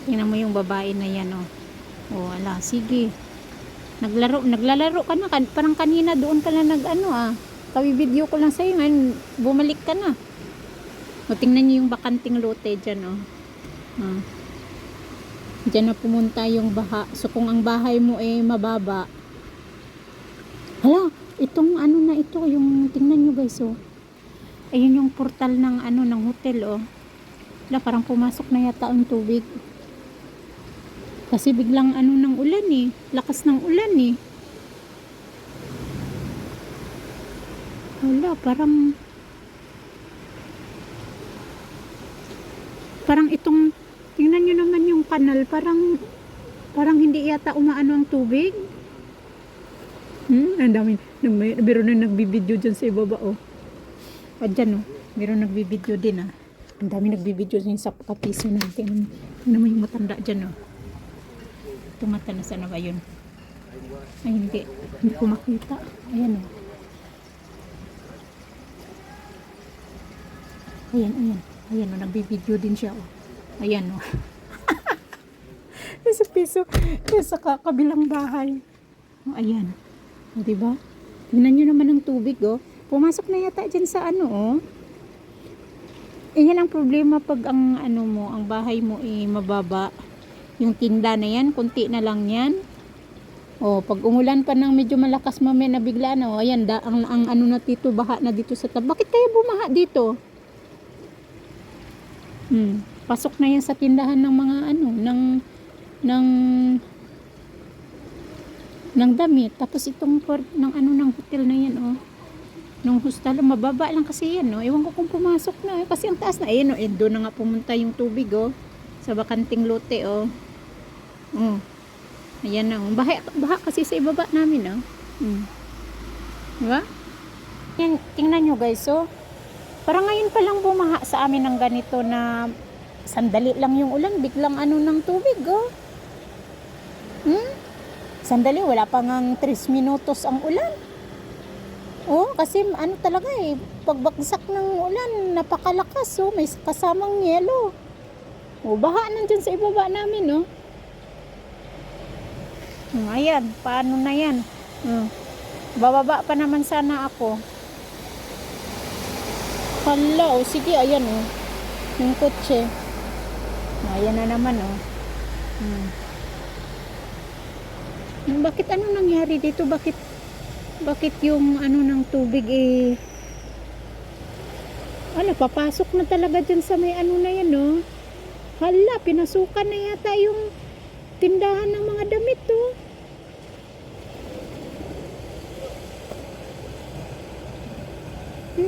Tingnan mo yung babae na yan, oh. Oh, ala, sige. Naglalaro ka na. Parang kanina doon ka na nag-ano, ah. Kawi-video ko lang sa'yo. Ngayon, bumalik ka na. O, tingnan nyo yung bakanting lote dyan, oh. Ah. Dyan na pumunta yung baha. So, kung ang bahay mo eh mababa. Hala, itong ano na ito, yung tingnan nyo guys, oh. Ayun yung portal ng ano, ng hotel, oh. Hala, parang pumasok na yata ang tubig. Kasi biglang ano ng ulan eh. Lakas ng ulan eh. Wala, parang itong, tingnan nyo naman yung kanal, parang hindi yata umaano ang tubig. Ang dami, biro na nagbibideo dyan sa ibaba, oh. O dyan, oh. Biro nagbibideo din, ah. Ang dami nagbibideo dyan sa kapiso natin. Ano mo yung matanda dyan, oh. Tumata na sana ba yun? Ay, hindi ko makita. Ayan, oh. Ayan, oh, nagbibideo din siya, oh. Ayan, oh. Sa piso, sa kabilang bahay. Oh, ayan. O, diba? Tingnan nyo naman ang tubig, oh. Pumasok na yata dyan sa ano, oh. Yan ang problema pag ang ano mo, ang bahay mo eh mababa. Yung tinda na yan, kunti na lang yan. O, pag umulan pa ng medyo malakas mamaya na bigla na, o, ayan, ang ano na dito, baha na dito sa tabi. Bakit kaya bumaha dito? Pasok na yan sa tindahan ng mga ano, ng damit. Tapos itong ng ano, ng hotel na yan, oh. Nung hostel, mababa lang kasi yan, no? Ewan ko kung pumasok na, kasi ang taas na, ayan, oh, doon na nga pumunta yung tubig, oh. Sa bakanting lote, oh. Oh. Ayan na, oh. Baha kasi sa ibaba namin, oh. Diba? Yan, tingnan nyo guys, oh. Parang ngayon pa lang bumaha sa amin ng ganito na sandali lang yung ulan, biglang ano ng tubig, oh. Sandali, wala pa ngang 3 minutos ang ulan. Oh, kasi ano talaga eh, pagbagsak ng ulan, napakalakas, oh. May kasamang yelo. Oh, baha nandyan sa ibaba namin, oh. Ayan, paano na yan? Bababa pa naman sana ako. Hala, oh, sige, ayan, oh. Yung kotse. Ayan na naman, oh. Bakit ano nangyari dito? Bakit yung ano ng tubig eh papasok na talaga dyan sa may ano na yan, oh. Hala, pinasukan na yata yung tindahan ng mga damit, oh.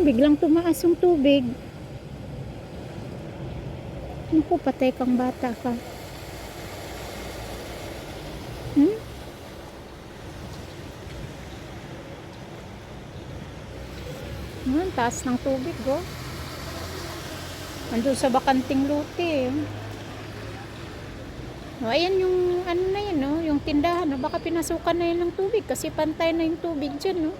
Biglang tumaas yung tubig. Naku, patay kang bata ka. Taas ng tubig, oh. Andun sa bakanting lote, oh. Ayan yung ano na yan, oh, yung tindahan, oh. Baka pinasukan na yan ng tubig kasi pantay na yung tubig dyan, oh.